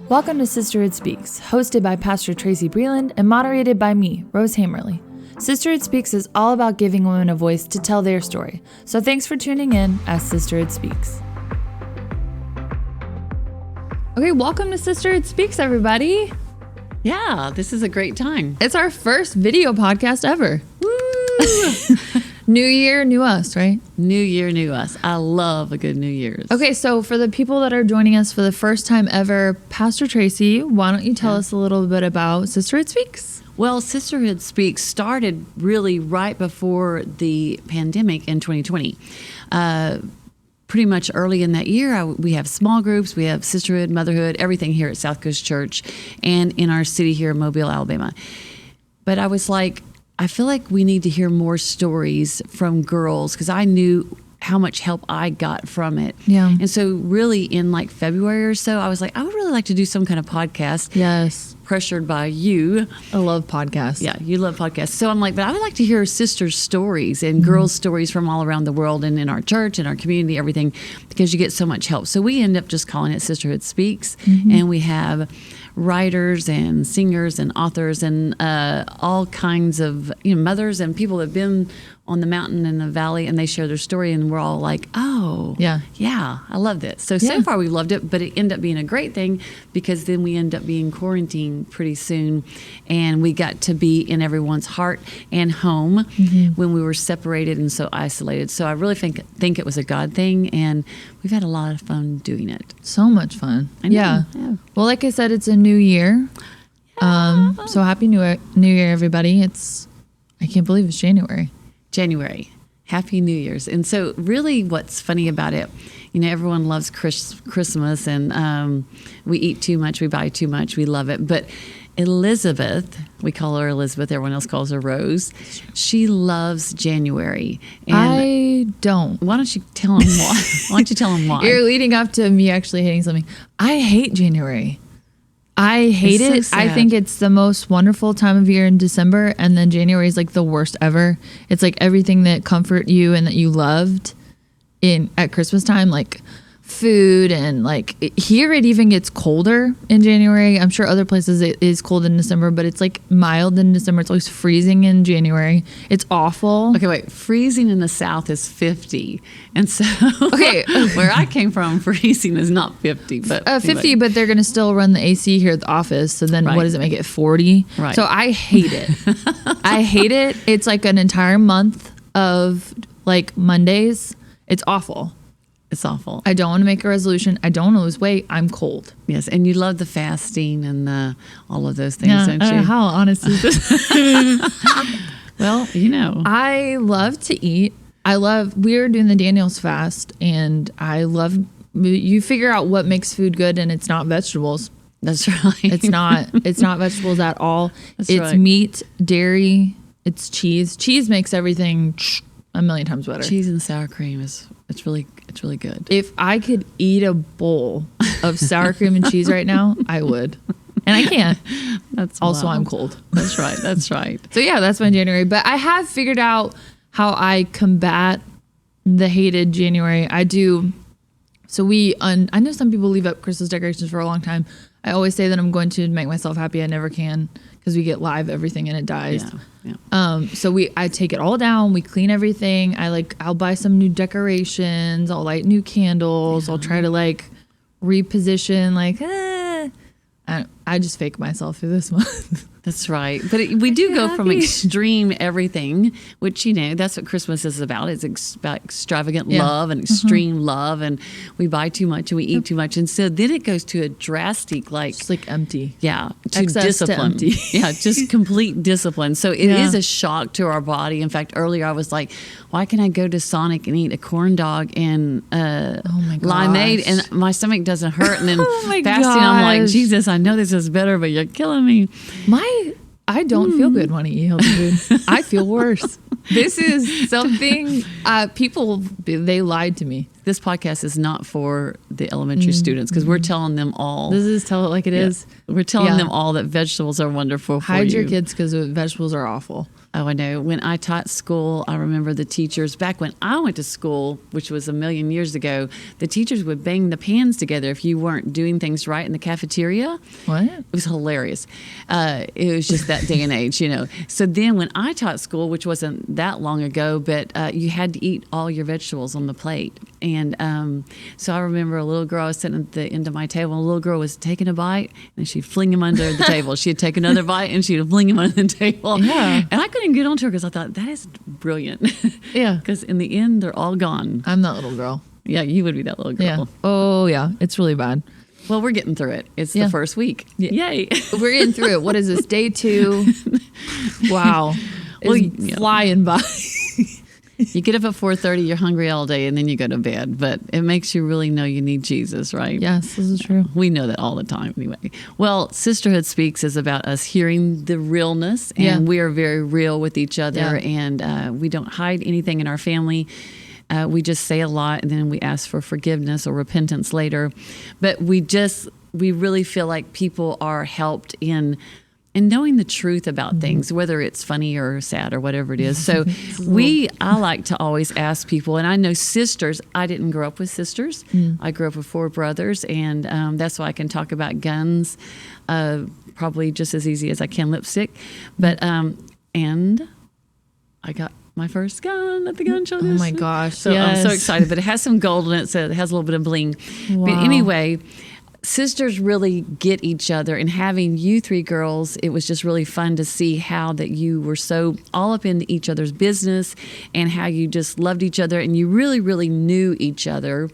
Welcome to Sisterhood Speaks, hosted by Pastor Tracy Breland and moderated by me, Rose Hammerly. Sisterhood Speaks is all about giving women a voice to tell their story. So thanks for tuning in as Sisterhood Speaks. Okay, welcome to Sisterhood Speaks, everybody. Yeah, this is a great time. It's our first video podcast ever. Woo! New year, new us, right? New year, new us. I love a good New Year's. Okay, so for the people that are joining us for the first time ever, Pastor Tracy, why don't you tell us a little bit about Sisterhood Speaks? Well, Sisterhood Speaks started really right before the pandemic in 2020. Pretty much early in that year, we have small groups, we have sisterhood, motherhood, everything here at South Coast Church and in our city here in Mobile, Alabama. But I was like, I feel like we need to hear more stories from girls because I knew how much help I got from it. Yeah. And so really in like February or so, I was like, I would really like to do some kind of podcast. Yes. Pressured by you. I love podcasts. Yeah, you love podcasts. So I'm like, but I would like to hear sisters' stories and girls' stories from all around the world and in our church and our community, everything, because you get so much help. So we end up just calling it Sisterhood Speaks. And we have writers and singers and authors and all kinds of mothers and people that have been on the mountain and the valley, and they share their story, and we're all like, oh, yeah, I love this. So far we've loved it, but it ended up being a great thing because then we end up being quarantined pretty soon, and we got to be in everyone's heart and home when we were separated and so isolated. So I really think it was a God thing, and we've had a lot of fun doing it. So much fun. Yeah. Well, like I said, it's a new year. So happy New Year, everybody. I can't believe it's January. Happy New Year's. And so really what's funny about it, everyone loves Christmas and we eat too much, we buy too much, we love it. But Elizabeth, we call her Elizabeth, everyone else calls her Rose. She loves January. And I don't. Why don't you tell them why? Why don't you tell them why? You're leading up to me actually hating something. I hate January. I hate it. So I think it's the most wonderful time of year in December, and then January is like the worst ever. It's like everything that comfort you and that you loved at Christmas time, like food and like here it even gets colder in January. I'm sure other places it is cold in December, but it's like mild in December. It's always freezing in January. It's awful. Okay, wait. Freezing in the South is 50. And so where I came from, freezing is not 50. But 50, but they're going to still run the AC here at the office. So then what does it make it, 40? Right. So I hate it. I hate it. It's like an entire month of like Mondays. It's awful. It's awful. I don't want to make a resolution. I don't want to lose weight. I'm cold. Yes, and you love the fasting and all of those things, don't you? How honest is this? Well, I love to eat. We're doing the Daniel's fast, and you figure out what makes food good, and it's not vegetables. That's right. It's not vegetables at all. It's right. Meat, dairy, it's cheese. Cheese makes everything a million times better. Cheese and sour cream it's really good. If I could eat a bowl of sour cream and cheese right now, I would. And I can't. That's also wild. I'm cold. That's right. That's right. So yeah, that's my January. But I have figured out how I combat the hated January. I do. So I know some people leave up Christmas decorations for a long time. I always say that I'm going to make myself happy. I never can because we get live everything and it dies. Yeah. So I take it all down. We clean everything. I'll buy some new decorations. I'll light new candles. I'll try to reposition I just fake myself through this month. That's right. But we do go from extreme everything, which, that's what Christmas is about. It's about extravagant love and extreme love. And we buy too much and we eat too much. And so then it goes to a drastic, just like empty. Yeah. To excess discipline. To empty. Yeah. Just complete discipline. So it is a shock to our body. In fact, earlier I was like, why can I go to Sonic and eat a corn dog and limeade and my stomach doesn't hurt? And then fasting, I'm like, Jesus, I know this is better, but you're killing me. I don't feel good when I eat healthy food. I feel worse. This is something people, they lied to me. This podcast is not for the elementary students because we're telling them all. This is tell it like it is. We're telling them all that vegetables are wonderful for you. Hide your kids because vegetables are awful. Oh, I know. When I taught school, I remember the teachers, back when I went to school, which was a million years ago, the teachers would bang the pans together if you weren't doing things right in the cafeteria. What? It was hilarious. It was just that day and age, you know. So then when I taught school, which wasn't that long ago, but you had to eat all your vegetables on the plate. And so I remember a little girl, I was sitting at the end of my table, and a little girl was taking a bite, and she'd fling him under the table. She'd take another bite, and she'd fling him under the table. Yeah. And I couldn't get onto her because I thought, that is brilliant. Yeah. Because in the end, they're all gone. I'm that little girl. Yeah, you would be that little girl. Yeah. Oh, yeah. It's really bad. Well, we're getting through it. It's the first week. Yeah. Yay. We're getting through it. What is this? Day 2? Wow. It's flying by. You get up at 4:30, you're hungry all day, and then you go to bed. But it makes you really know you need Jesus, right? Yes, this is true. We know that all the time anyway. Well, Sisterhood Speaks is about us hearing the realness, and we are very real with each other, and we don't hide anything in our family. We just say a lot, and then we ask for forgiveness or repentance later. But we really feel like people are helped in knowing the truth about things, whether it's funny or sad or whatever it is. So I like to always ask people, and I know sisters, I didn't grow up with sisters. I grew up with 4 brothers, and that's why I can talk about guns probably just as easy as I can lipstick. But, and I got my first gun at the gun show. Oh my gosh. So I'm so excited, but it has some gold in it, so it has a little bit of bling. Wow. But anyway, sisters really get each other, and having you 3 girls, it was just really fun to see how that you were so all up in each other's business and how you just loved each other and you really, really knew each other.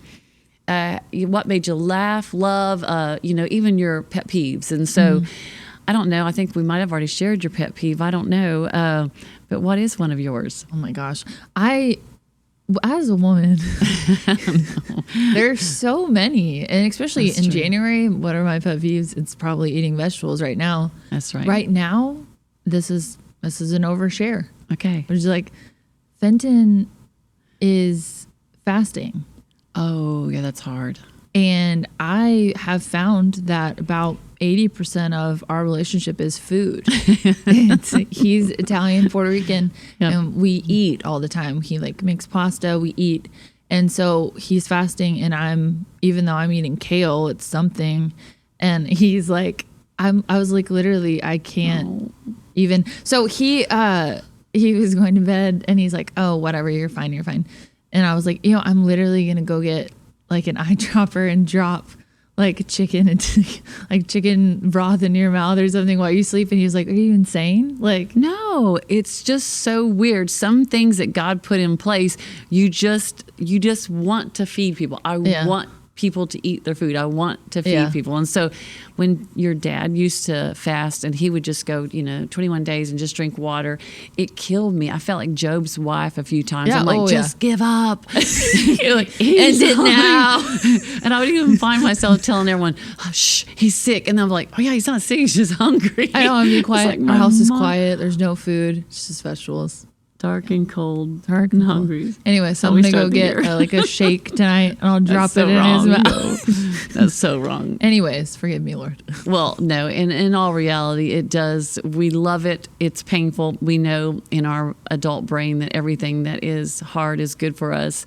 What made you laugh, love, even your pet peeves. And so I don't know. I think we might have already shared your pet peeve. I don't know. But what is one of yours? Oh my gosh. As a woman, there's so many, and especially in January, what are my pet peeves? It's probably eating vegetables right now. That's right. Right now, this is an overshare. Okay. Which is like, Fenton is fasting. Oh, yeah, that's hard. And I have found that about 80% of our relationship is food. He's Italian, Puerto Rican, and we eat all the time. He makes pasta, we eat. And so he's fasting, and even though I'm eating kale, it's something. And he's like, I was like, literally, I can't even. So he was going to bed, and he's like, oh, whatever, you're fine. And I was like, I'm literally going to go get an eyedropper and drop chicken into chicken broth in your mouth or something while you sleep. And he was like, are you insane? No, it's just so weird. Some things that God put in place, you just want to feed people. I want people to eat their food. I want to feed people. And so when your dad used to fast and he would just go, 21 days and just drink water, it killed me. I felt like Job's wife a few times. I'm like, just give up. You're like, end it now. And I would even find myself telling everyone, shh, he's sick. And I'm like, oh yeah, he's not sick. He's just hungry. I know, I'm being quiet. Our house is quiet. There's no food. It's just vegetables. Dark and cold, and hungry. Anyway, so I'm going to go get a shake tonight, and I'll drop it in his mouth. That's so wrong. Anyways, forgive me, Lord. Well, no, in all reality, it does. We love it. It's painful. We know in our adult brain that everything that is hard is good for us.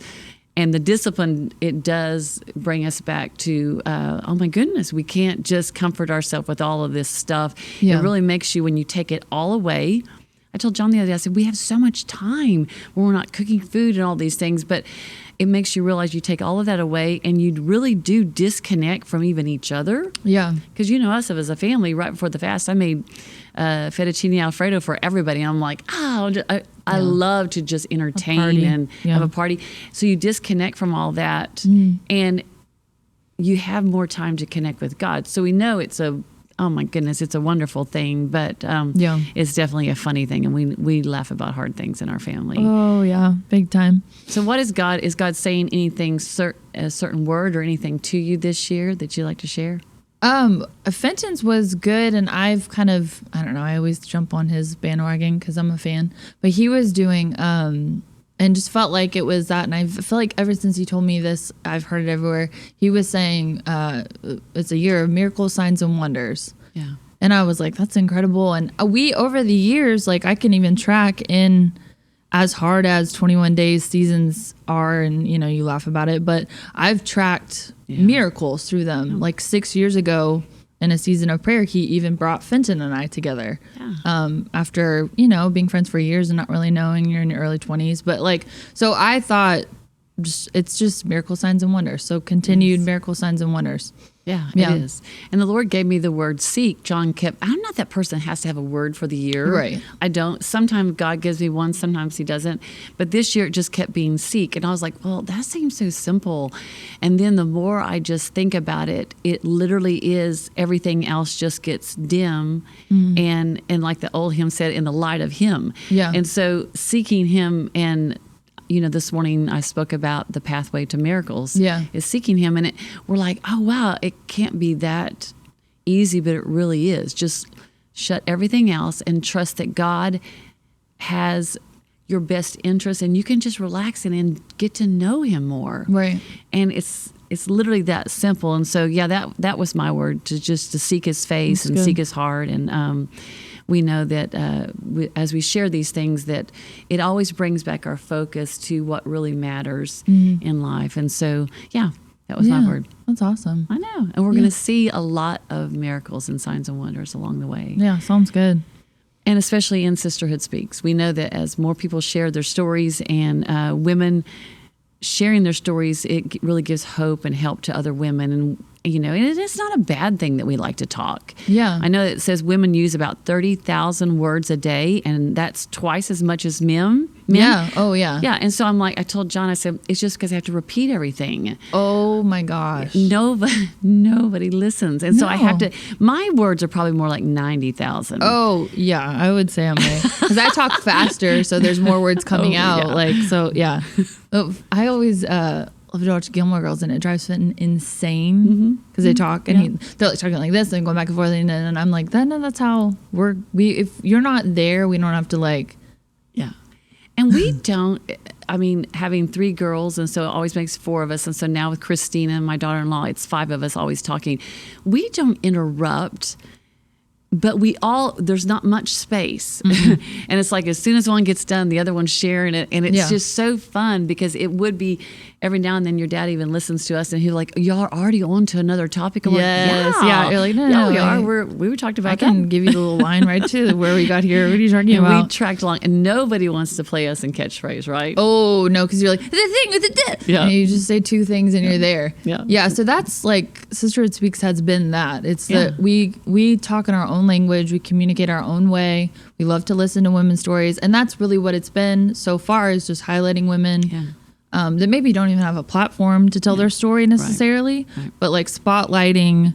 And the discipline, it does bring us back to, oh my goodness, we can't just comfort ourselves with all of this stuff. Yeah. It really makes you, when you take it all away. I told John the other day, I said, we have so much time when we're not cooking food and all these things, but it makes you realize you take all of that away and you really do disconnect from even each other. Yeah. Because us as a family, right before the fast, I made fettuccine Alfredo for everybody. And I'm like, I love to just entertain and have a party. So you disconnect from all that and you have more time to connect with God. So we know oh my goodness, it's a wonderful thing, but it's definitely a funny thing, and we laugh about hard things in our family. Oh yeah, big time. So what is God? Is God saying anything, a certain word or anything to you this year that you'd like to share? Fenton's was good, and I've kind of, I don't know, I always jump on his bandwagon because I'm a fan. But he was doing, and just felt like it was that. And I feel like ever since he told me this, I've heard it everywhere. He was saying it's a year of miracles, signs, and wonders. Yeah. And I was like, that's incredible. And we, over the years, like I can even track in as hard as 21 days seasons are, and you know, you laugh about it, but I've tracked miracles through them. Like 6 years ago in a season of prayer, he even brought Fenton and I together. After, you know, being friends for years and not really knowing, you're in your early 20s. But like, so I thought it's just miracle signs and wonders. So continued miracle signs and wonders. Yeah, it is. And the Lord gave me the word seek. John kept, I'm not that person that has to have a word for the year. Right. I don't. Sometimes God gives me one, sometimes he doesn't. But this year it just kept being seek. And I was like, well, that seems so simple. And then the more I just think about it, it literally is everything else just gets dim. And like the old hymn said, in the light of him. Yeah. And so seeking him, and you know, this morning I spoke about the pathway to miracles. Yeah. Is seeking him. And we're like, oh, wow, it can't be that easy, but it really is. Just shut everything else and trust that God has your best interest, and you can just relax and get to know him more. Right. And it's literally that simple. And so, yeah, that was my word, to seek his face. That's and good. Seek his heart. And we know that as we share these things, that it always brings back our focus to what really matters in life. And so, yeah, that was my word. That's awesome. I know. And we're going to see a lot of miracles and signs and wonders along the way. Yeah, sounds good. And especially in Sisterhood Speaks. We know that as more people share their stories, and women sharing their stories, it really gives hope and help to other women. And you know, and it's not a bad thing that we like to talk. Yeah. I know it says women use about 30,000 words a day, and that's twice as much as men. Yeah. Oh, yeah. Yeah. And so I'm like, I told John, I said, it's just because I have to repeat everything. Oh, my gosh. Nobody listens. And so I have to, my words are probably more like 90,000. Oh, yeah. I would say I'm there. Because I talk faster, so there's more words coming out. Yeah. Like, so, yeah. I always love to watch Gilmore Girls, and it drives Fenton insane because they talk, and they're like talking like this and going back and forth, and I'm like, that's how if you're not there, we don't have to like. Yeah. And we don't, I mean, having 3 girls, and so it always makes 4 of us. And so now with Christina and my daughter-in-law, it's 5 of us always talking. We don't interrupt, but there's not much space. And it's like, as soon as one gets done, the other one's sharing it. And it's just so fun, because it would be every now and then your dad even listens to us, and he's like, y'all are already on to another topic. I'm like, yeah. You're like, no, we are. We were talked about I can give you the little line right to where we got here. What are you talking about? We tracked along, and nobody wants to play us in catchphrase, right? Oh, no, because you're like, the thing with the yeah. And you just say 2 things and you're there. Yeah. Yeah, so that's like, Sisterhood Speaks has been that. It's that we talk in our own language, we communicate our own way. We love to listen to women's stories, and that's really what it's been so far, is just highlighting women that maybe don't even have a platform to tell their story necessarily, but like spotlighting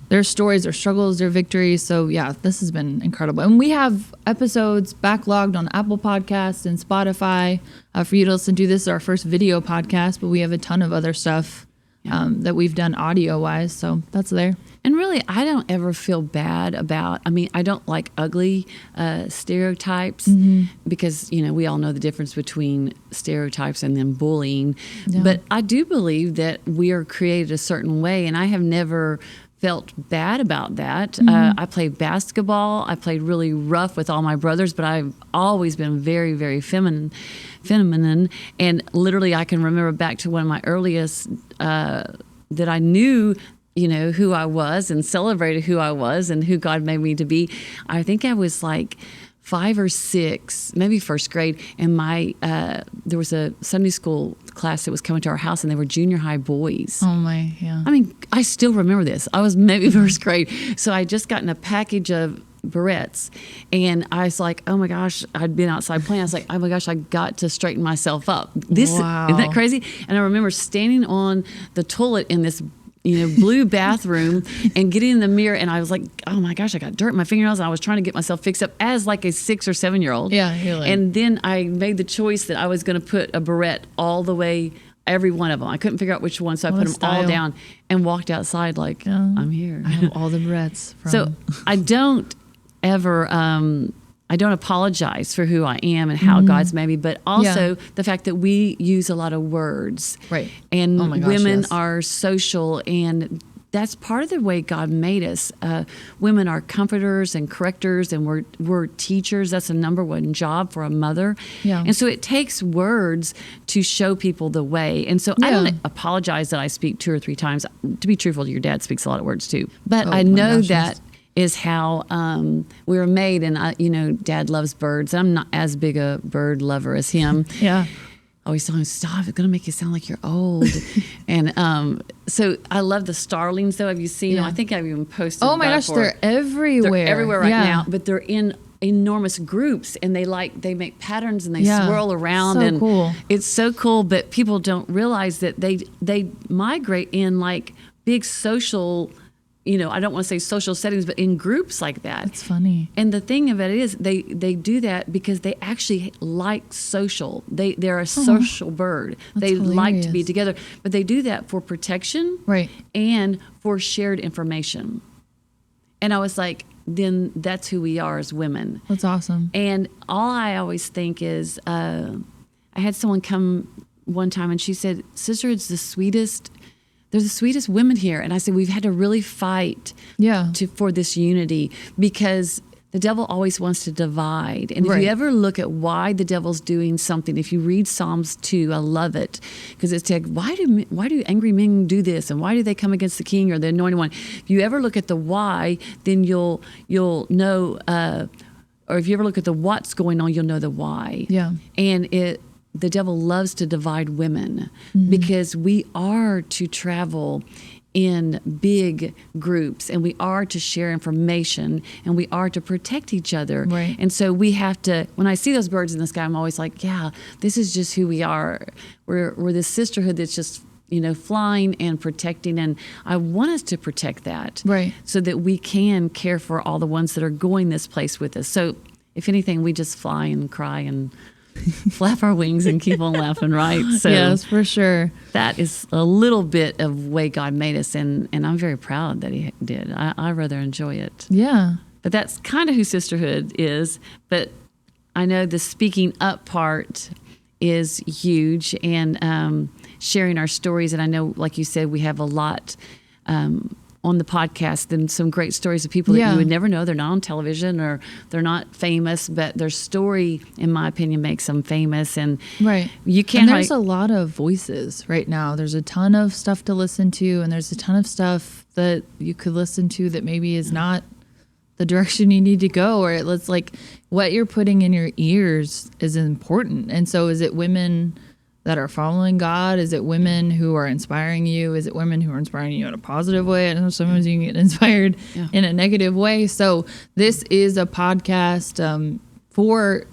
their stories, their struggles, their victories. So yeah, this has been incredible. And we have episodes backlogged on Apple Podcasts and Spotify for you to listen to. This is our first video podcast, but we have a ton of other stuff that we've done audio-wise, so that's there. And really, I don't ever feel bad about, I don't like ugly stereotypes, because, you know, we all know the difference between stereotypes and then bullying. Yeah. But I do believe that we are created a certain way, and I have never felt bad about that. I played basketball. I played really rough with all my brothers, but I've always been very, very feminine. And literally, I can remember back to one of my earliest that I knew, you know, who I was and celebrated who I was and who God made me to be. I think I was like 5 or 6, maybe first grade, and there was a Sunday school class that was coming to our house, and they were junior high boys. Oh my, yeah. I still remember this. I was maybe first grade, so I just gotten a package of barrettes, and I was like, oh my gosh, I'd been outside playing. I was like, oh my gosh, I got to straighten myself up. Isn't that crazy? And I remember standing on the toilet in this, you know, blue bathroom and getting in the mirror, and I was like, oh my gosh, I got dirt in my fingernails, and I was trying to get myself fixed up as like a 6 or 7 year old. Yeah, you're like, and then I made the choice that I was going to put a barrette all the way every one of them. I couldn't figure out which one, so I put them all down and walked outside like, I'm here. I have all the barrettes. So I don't ever, I don't apologize for who I am and how God's made me, but also the fact that we use a lot of words. Right. And oh my gosh, women yes. are social, and that's part of the way God made us. Women are comforters and correctors, and we're teachers. That's the number one job for a mother. Yeah. And so it takes words to show people the way. And so I don't apologize that I speak 2 or 3 times. To be truthful, your dad speaks a lot of words too. But I know that is how we were made. And Dad loves birds. I'm not as big a bird lover as him. Yeah. I always tell him, stop, it's going to make you sound like you're old. And so I love the starlings, though. Have you seen them? I think I've even posted Oh my gosh, they're everywhere. They're everywhere right now, but they're in enormous groups, and they make patterns, and they swirl around. So and cool. It's so cool, but people don't realize that they migrate in like big social, I don't want to say social settings, but in groups like that. It's funny. And the thing of it is they do that because they actually like social. They're a social bird. They like to be together. But they do that for protection and for shared information. And I was like, then that's who we are as women. That's awesome. And all I always think is, I had someone come one time and she said, Sisterhood's they're the sweetest women here. And I said, we've had to really fight for this unity, because the devil always wants to divide. And if you ever look at why the devil's doing something, if you read Psalms 2, I love it, because it's like, why do angry men do this? And why do they come against the king or the anointed one? If you ever look at the why, then you'll know, or if you ever look at the what's going on, you'll know the why. Yeah. And the devil loves to divide women because we are to travel in big groups, and we are to share information, and we are to protect each other. Right. And so we have to, when I see those birds in the sky, I'm always like, yeah, this is just who we are. We're this sisterhood that's just, flying and protecting. And I want us to protect that. Right. So that we can care for all the ones that are going this place with us. So if anything, we just fly and cry and flap our wings and keep on laughing, right? So yes, for sure. That is a little bit of the way God made us, and I'm very proud that He did. I rather enjoy it. Yeah. But that's kind of who Sisterhood is. But I know the speaking up part is huge, and sharing our stories. And I know, like you said, we have a lot on the podcast, and some great stories of people that you would never know. They're not on television, or they're not famous, but their story, in my opinion, makes them famous. And you can't. And there's a lot of voices right now. There's a ton of stuff to listen to, and there's a ton of stuff that you could listen to that maybe is not the direction you need to go, or it's like what you're putting in your ears is important. And so, is it women that are following God? Is it women who are inspiring you? Is it women who are inspiring you in a positive way? I know sometimes you can get inspired in a negative way. So this is a podcast for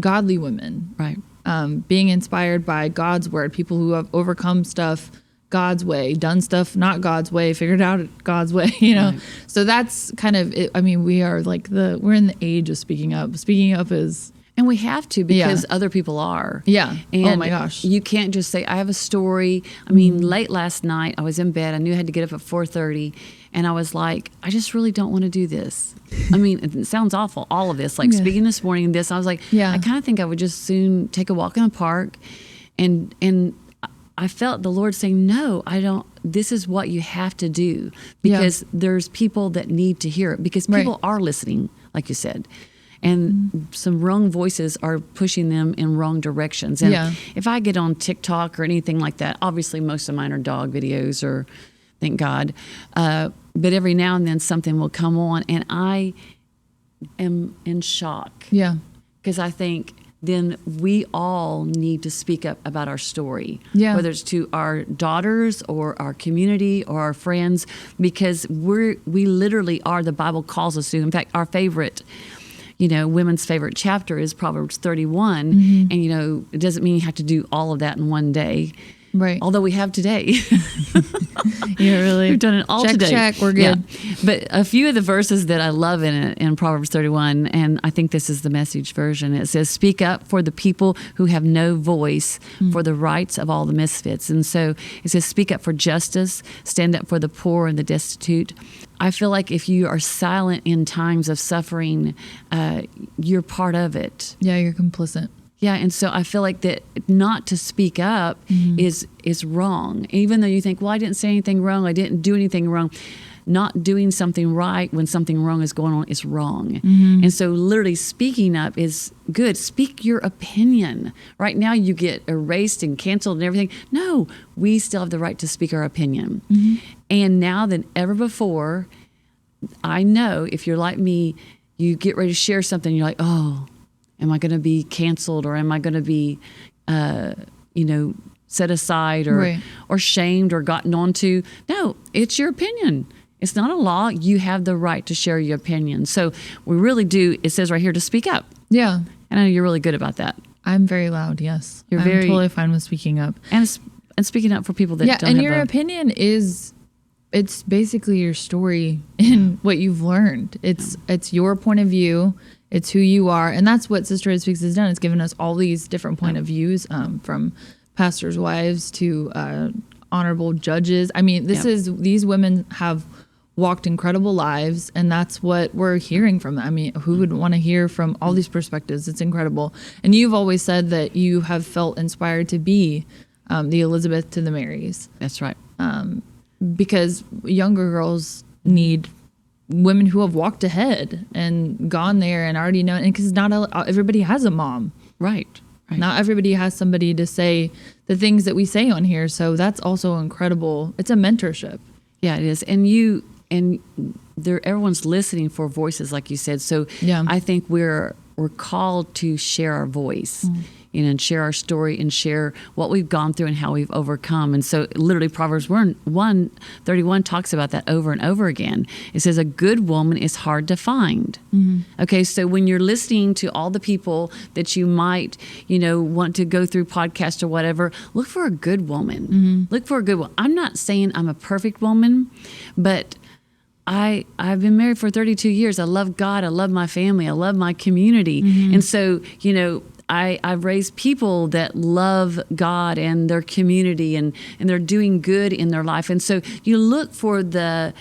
godly women, right? Being inspired by God's word, people who have overcome stuff God's way, done stuff not God's way, figured out God's way, Right. So that's kind of it. I mean, we are like we're in the age of speaking up. Speaking up is... And we have to, because other people are. Yeah. And oh my gosh. You can't just say, I have a story. I mean, late last night, I was in bed. I knew I had to get up at 4:30. And I was like, I just really don't want to do this. I mean, it sounds awful, all of this. Like speaking this morning, I was like, I kind of think I would just soon take a walk in the park. And I felt the Lord saying, no, I don't. This is what you have to do. Because there's people that need to hear it. Because people are listening, like you said. And some wrong voices are pushing them in wrong directions. And if I get on TikTok or anything like that, obviously most of mine are dog videos, or thank God. But every now and then something will come on, and I am in shock. Yeah. Because I think then we all need to speak up about our story. Yeah. Whether it's to our daughters or our community or our friends, because we literally are, the Bible calls us to. In fact, our favorite... women's favorite chapter is Proverbs 31. And, it doesn't mean you have to do all of that in one day. Right. Although we have today. Yeah, really. We've done it all check, today. Check, we're good. Yeah. But a few of the verses that I love in Proverbs 31, and I think this is the Message version, it says, speak up for the people who have no voice, for the rights of all the misfits. And so it says, speak up for justice, stand up for the poor and the destitute. I feel like if you are silent in times of suffering, you're part of it. Yeah, you're complicit. Yeah, and so I feel like that not to speak up is wrong. Even though you think, well, I didn't say anything wrong, I didn't do anything wrong. Not doing something right when something wrong is going on is wrong. And so literally speaking up is good. Speak your opinion. Right now you get erased and canceled and everything. No, we still have the right to speak our opinion. And now than ever before, I know if you're like me, you get ready to share something, you're like, oh, am I going to be canceled, or am I going to be, set aside or shamed or gotten onto? No, it's your opinion. It's not a law. You have the right to share your opinion. So we really do. It says right here to speak up. Yeah. And I know you're really good about that. I'm very loud. Yes. I'm very totally fine with speaking up. And speaking up for people that don't and have your opinion is, it's basically your story in what you've learned. It's your point of view. It's who you are. And that's what Sisterhood Speaks has done. It's given us all these different point of views, from pastors' wives to honorable judges. I mean, these women have walked incredible lives, and that's what we're hearing from them. I mean, who would want to hear from all these perspectives? It's incredible. And you've always said that you have felt inspired to be the Elizabeth to the Marys. That's right. Because younger girls need women who have walked ahead and gone there and already know, and because not everybody has a mom. Right. Not everybody has somebody to say the things that we say on here. So that's also incredible. It's a mentorship. Yeah, it is. And everyone's listening for voices, like you said. So yeah. I think we're called to share our voice, and share our story and share what we've gone through and how we've overcome. And so literally Proverbs 1:31 talks about that over and over again. It says a good woman is hard to find. Okay, so when you're listening to all the people that you might, want to go through podcasts or whatever, look for a good woman. Look for a good one. I'm not saying I'm a perfect woman, but I've been married for 32 years. I love God. I love my family. I love my community. And so, I've raised people that love God and their community, and they're doing good in their life. And so you look for the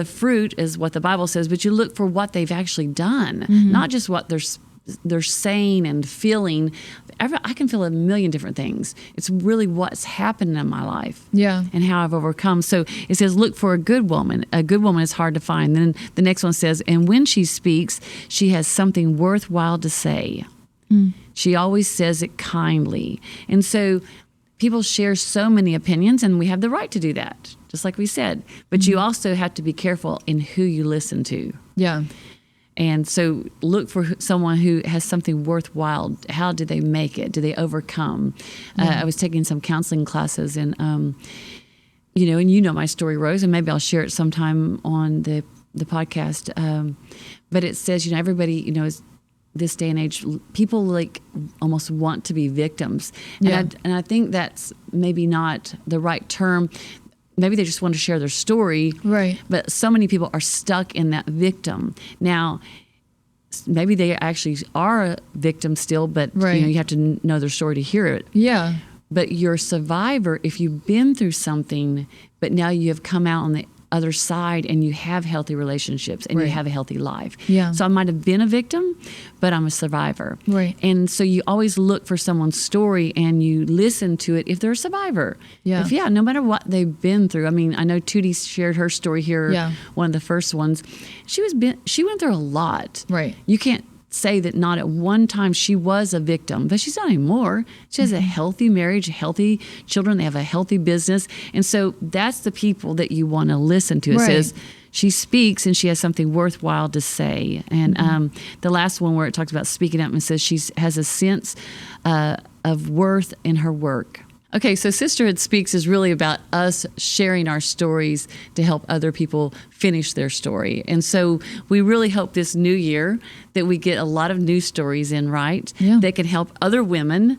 fruit, is what the Bible says, but you look for what they've actually done, not just what they're saying and feeling. I can feel a million different things. It's really what's happened in my life, and how I've overcome. So it says, look for a good woman. A good woman is hard to find. Then the next one says, and when she speaks, she has something worthwhile to say. She always says it kindly. And so people share so many opinions, and we have the right to do that, just like we said. But you also have to be careful in who you listen to. Yeah. And so look for someone who has something worthwhile. How did they make it? Do they overcome? I was taking some counseling classes, and, and my story, Rose, and maybe I'll share it sometime on the podcast. But it says, everybody, is this day and age, people like almost want to be victims. And I think that's maybe not the right term. Maybe they just want to share their story. Right. But so many people are stuck in that victim. Now, maybe they actually are a victim still, but you have to know their story to hear it. Yeah. But you're a survivor if you've been through something, but now you have come out on the other side and you have healthy relationships and you have a healthy life. Yeah. So I might have been a victim, but I'm a survivor. Right. And so you always look for someone's story and you listen to it if they're a survivor. Yeah. No matter what they've been through. I mean, I know Tootie shared her story here, one of the first ones. She went through a lot. Right. You can't say that not at one time she was a victim, but she's not anymore. She has a healthy marriage, healthy children. They have a healthy business. And so that's the people that you want to listen to. It says she speaks and she has something worthwhile to say. And the last one where it talks about speaking up and says she has a sense of worth in her work. Okay, so Sisterhood Speaks is really about us sharing our stories to help other people finish their story. And so we really hope this new year that we get a lot of new stories in, right? Yeah. That can help other women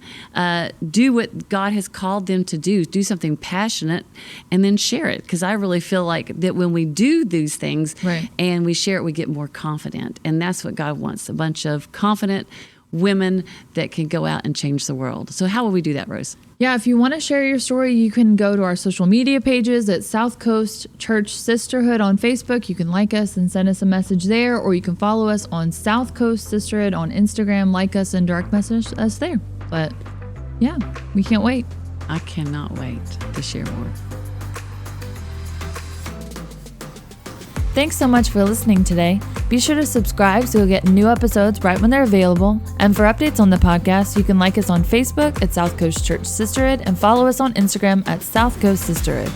do what God has called them to do something passionate, and then share it. Because I really feel like that when we do these things Right. and we share it, we get more confident. And that's what God wants, a bunch of confident women that can go out and change the world. So how will we do that, Rose? Yeah, if you want to share your story, you can go to our social media pages at South Coast Church Sisterhood on Facebook. You can like us and send us a message there, or you can follow us on South Coast Sisterhood on Instagram, like us and direct message us there. But yeah, we can't wait. I cannot wait to share more. Thanks so much for listening today. Be sure to subscribe so you'll get new episodes right when they're available. And for updates on the podcast, you can like us on Facebook at South Coast Church Sisterhood and follow us on Instagram at South Coast Sisterhood.